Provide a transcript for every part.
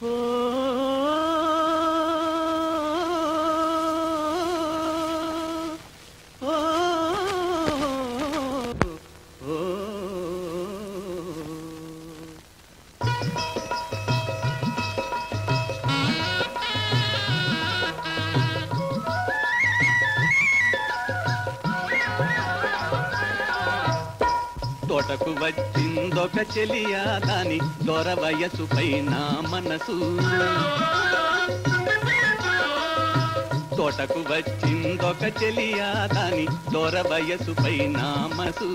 ఓ ఓ ఓ తోటకు వచ్చిందొక చెలియా దాని దొర వయసు పైన మనసు తోటకు వచ్చిందొక చెలియా దాని దొర వయసు పైన మనసు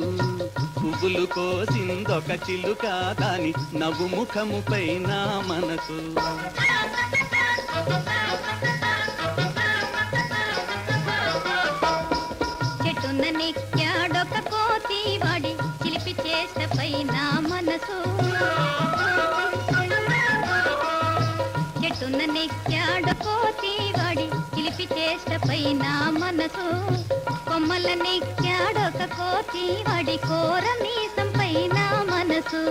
పువ్వులు కోసిందొక చిలుక దాని నవ్వు ముఖము పైన మనసు చెట్టున్న నెక్కాడొక కోతి వాడి చిలిపి చేష్ట పైన మనసు చెట్టున్న నెక్కాడ కోతి వాడి చిలిపి చేష్ట పైన మనసు కొమ్మల నెక్కాడొక కోతి వాడి కోర మీసం పైన మనసు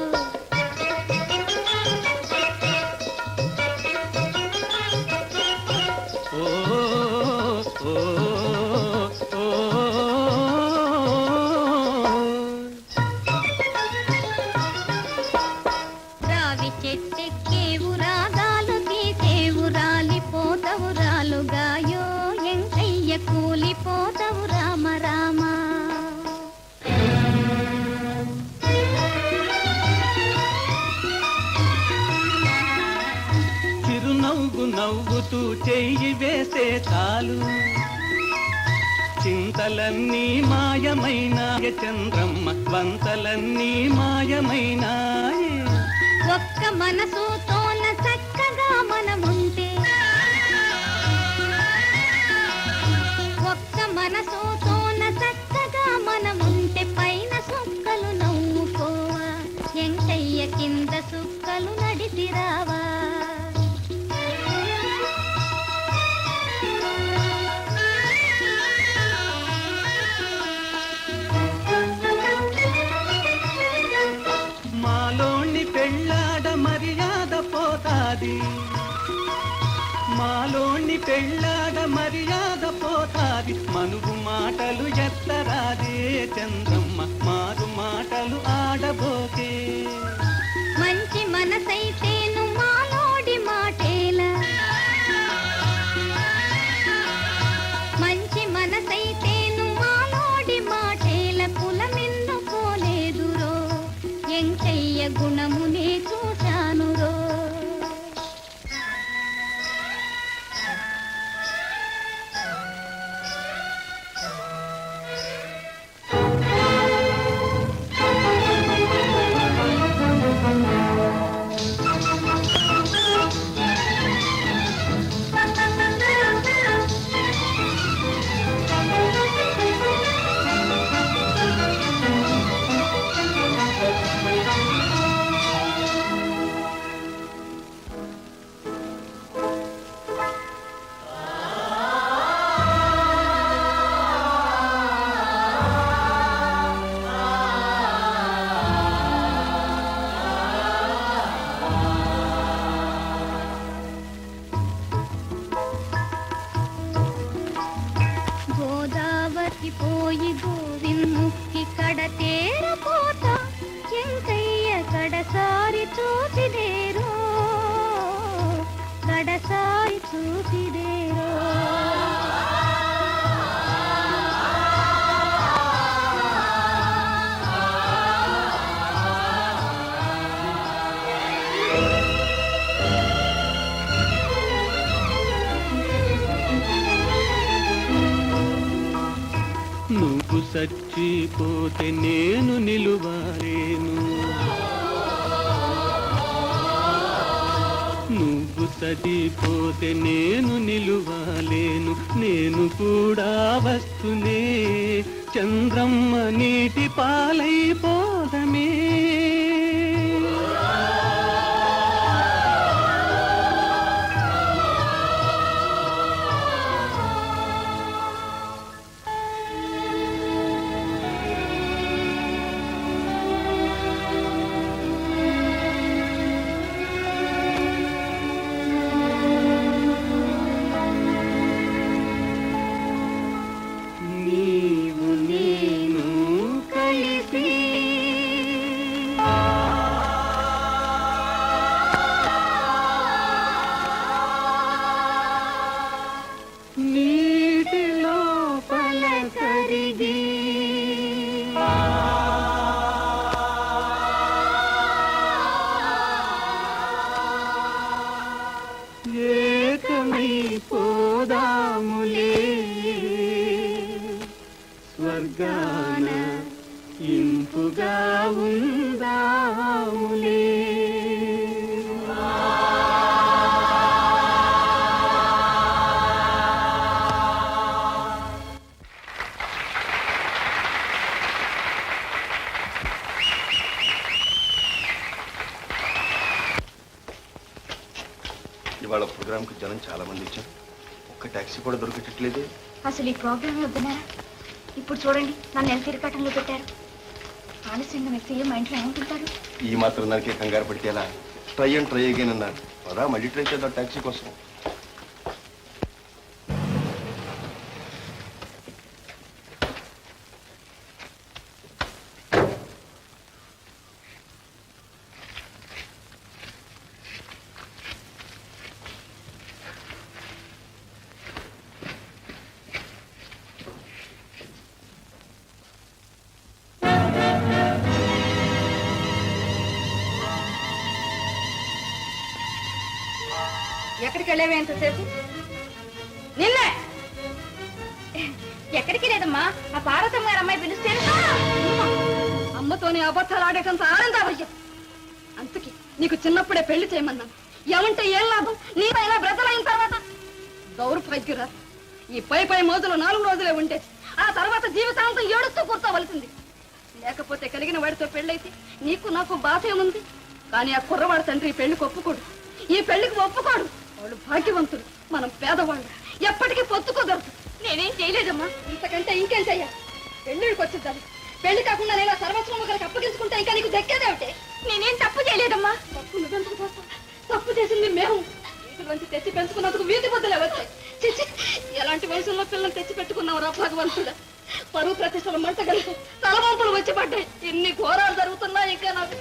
రావి చెట్టెక్కేవు రాగాలు తీసేవు రాలిపోతవు రాలుగాయో ఎంకయ్య కూలిపోతవు రామ రామ చిరునవ్వు నవ్వుతూ చెయ్యి వేసే చాలు చింతలన్నీ మాయమైనాయ చంద్రమ్మ వంతలన్నీ మాయమైనాయే ఒక్క మనసుతోన చక్కగా మనముంటే ఒక్క మనసుతోన చక్కగా మనముంటే పైన సుక్కలు నవ్వుకోవా ఎంకయ్య కింద సుక్కలు నడిసిరావా మాలోని పెళ్ళాడ మర్యాద పోతాది మాలోని పెళ్ళాడ మర్యాద పోతాది మనుగు మాటలు ఎత్తరాదే చంద్రమ్మ మారు మాటలు ఆడబోకే మంచి మనసైతేను మాలోడి మాటేలా మంచి మనసైతేను మాలోడి మాటేల కులమెందుకోలేదురో ఎంకయ్య గుణమునే చూశానురో గోదావరి పోయి గోవిందుకి కడతేరపోతా ఎంకయ్య కడసారి చూసిదేరో కడసారి చూసిదేరో నువ్వు చచ్చిపోతే నేను నిలువలేను నువ్వు చచ్చిపోతే నేను నిలువలేను నేను కూడా వస్తునే చంద్రమ్మ నీటి పాలైపోదమే ఇవాళ ప్రోగ్రాంకి జనం చాలా మంది ఇచ్చారు, ఒక్క టాక్సీ కూడా దొరికేటట్లేదే. అసలు ఈ ప్రోగ్రామ్ వద్దున్నారా? ఇప్పుడు చూడండి నన్ను ఎంత తిరగటంలో పెట్టారు. ఆలస్యంగా మెస్సీ మా ఇంట్లో ఏమనుకుంటారు? ఈ మాత్రం దానికి కంగారు పడితే ఎలా? ట్రై అండ్ ట్రై అగైన్ అన్నారు. అదా మళ్ళీ ట్రై చేద్దాం టాక్సీ కోసం. ఎక్కడికి వెళ్ళావే ఎంతసేపు? నిన్నే. ఎక్కడికి లేదమ్మా, ఆ పార్వతమ్మ గారు అమ్మాయి పిలిస్తే అమ్మతోనే అబద్ధాలు ఆడేటంత ఆనందావయ్యా. అందుకే నీకు చిన్నప్పుడే పెళ్లి చేయమన్నాను. ఏమంటే ఏం లాభం? నీ పైన బ్రతలైన తర్వాత దౌర్భాగ్యురా. ఈ పై మోజులు 4 రోజులే ఉంటే ఆ తర్వాత జీవితాంతం ఏడుస్తూ కూర్చోవలసింది. లేకపోతే కలిగిన వాడితో పెళ్ళైతే నీకు నాకు బాధ ఏముంది? కానీ ఆ కుర్రవాడి తండ్రి ఈ పెళ్లికి ఒప్పుకోడు, ఈ పెళ్లికి ఒప్పుకోడు. వాళ్ళు భాగ్యవంతులు, మనం పేదవాళ్ళు, ఎప్పటికీ పొత్తుకోగలరు. నేనేం చేయలేదమ్మా. ఇంతకంటే ఇంకేం చెయ్యాలి? పెళ్లికి వచ్చిద్దాం. పెళ్లి కాకుండా నేను సర్వస్వం ఒకరికి అప్పగించుకుంటే ఇంకా నీకు దక్కేదేమిటే? నేనేం తప్పు చేయలేదమ్మా. తప్పు నువ్వెందుకు చేస్తావు? తప్పు చేసింది మేము. వీటిలోంచి తెచ్చి పెంచుకున్నందుకు వీధి బొద్దులే వచ్చాయి. చిచ్చి, ఎలాంటి వయసులో పిల్లలు తెచ్చి పెట్టుకున్నావు రా భగవంతుడా. పరువు ప్రతిష్టలు మంటగలిసి తలవంపులు వచ్చి పడ్డాయి. ఎన్ని ఘోరాలు జరుగుతున్నాయి. ఇంకా నాకు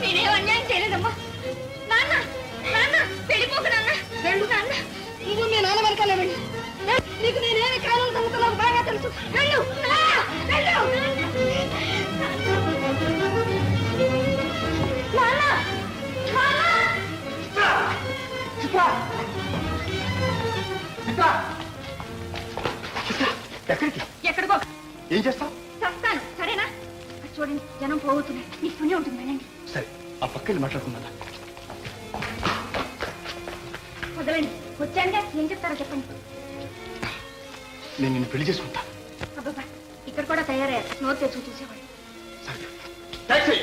నేనేం అన్యాయం చేయలేదమ్మా. నాన్న నాన్న పెళ్ళిపోకు నాన్న. వెళ్ళు నాన్న. నువ్వు మీ నాన్న వెనకాలే వెళ్ళు. నీకు నేనేమి కాలం చదువుతున్నావు బాగా తెలుసు. వెళ్ళు వెళ్ళు. ఎక్కడికి? ఎక్కడికో ఏం చేస్తావు? చస్తాను. సరేనా? చూడండి జనం పోగుతున్నాయి. నీకు పుణ్యం ఉంటుంది. వెళ్ళండి. సరే, ఆ పక్కకి మాట్లాడుకుందా. వదలండి. వచ్చానుగా ఏం చెప్తారో చెప్పండి. నేను నిన్ను పెళ్లి చేసుకుంటా. అబ్బాబా, ఇక్కడ కూడా తయారయ్యారు. నోరు తెచ్చుకు చూసేవాడు. సరే, టాక్సీ.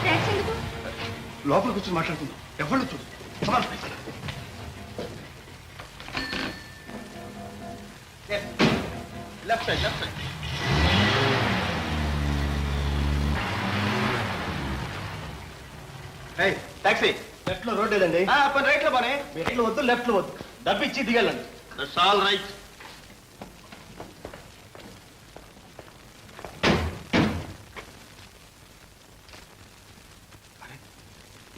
ట్యాక్సీ ఎందుకు? లోపల కూర్చొని మాట్లాడుకుందాం. ఎవరు చూడు. Left side, left side. Taxi. Left లో రోడ్ లేదండి. రైట్ లో బానే. రైట్ లో వద్దు, లెఫ్ట్ లో వద్దు. డబ్బు ఇచ్చి దిగాలండి. That's all right.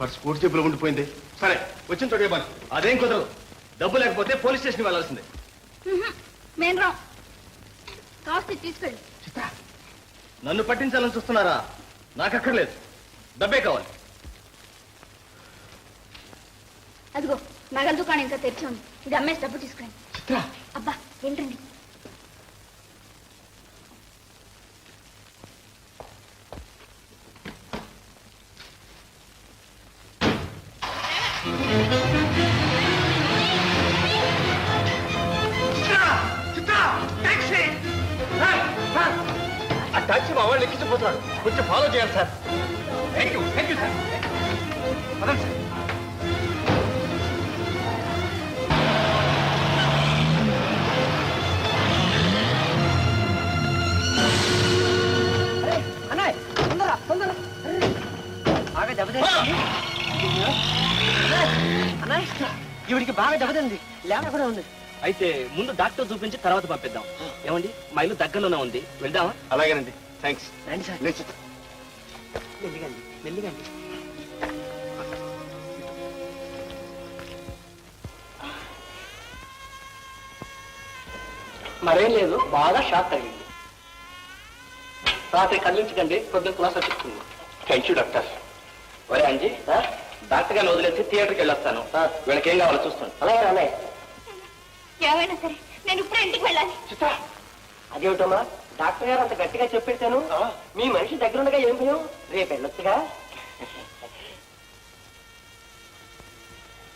మరి స్పోర్ట్స్ జేబులో ఉండిపోయింది. సరే, వచ్చిన చోటే బాను. అదేం కుదరదు. డబ్బు లేకపోతే పోలీస్ స్టేషన్కి వెళ్ళాల్సిందే. మేము రాం. కాస్త తీసుకెళ్ళి. చిత్ర, నన్ను పట్టించాలని చూస్తున్నారా? నాకు అక్కర్లేదు, డబ్బే కావాలి. అదిగో నగల దుకాణం ఇంకా తెరిచి ఉంది. ఇది అమ్మేసి డబ్బు తీసుకురండి. చిత్ర, అబ్బా ఏంటండి? ఆ టాక్సీ మా వాళ్ళు ఎక్కించిపోతున్నాడు. కొంచెం ఫాలో చేయాలి సార్. Thank you sir. పదండి సార్. ఈవిడికి బాగా దెబ్బతింది. లేక కూడా ఉంది. అయితే ముందు డాక్టర్ చూపించి తర్వాత పంపిద్దాం. ఏమండి, మా ఇల్లు దగ్గరలోనే ఉంది, వెళ్దామా? అలాగేనండి. థ్యాంక్స్. రండి సార్. లేదు చిత్ర. మెల్లిగండి మెల్లిగండి. మరేం లేదు, బాగా షాక్ తగిలింది. రాత్రి కదిలించకండి, పొద్దున్న క్లాస్ వచ్చింది. Thank you doctor. ఒరే అంజీ, డాక్టర్ గారిని వదిలేసి థియేటర్కి వెళ్ళొస్తాను. వీళ్ళకి ఏం కావాలో చూస్తాను. అలాగే అలాగే. ఏమైనా సరే నేను ఇప్పుడు ఇంటికి వెళ్ళాలి. చిత్త, అదేమిటమ్మా డాక్టర్ గారు అంత గట్టిగా చెప్పేశాను. మీ మనిషి దగ్గరుండగా ఏం భయం? రేపు వెళ్ళొచ్చుగా.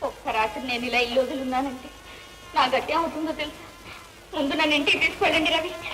ఒక్క రాత్రి నేను ఇలా ఇల్లు వదులున్నానంటే నా గట్టి అవుతుందో తెలుసా? ముందు నన్ను ఇంటికి తీసుకెళ్ళండి రవి.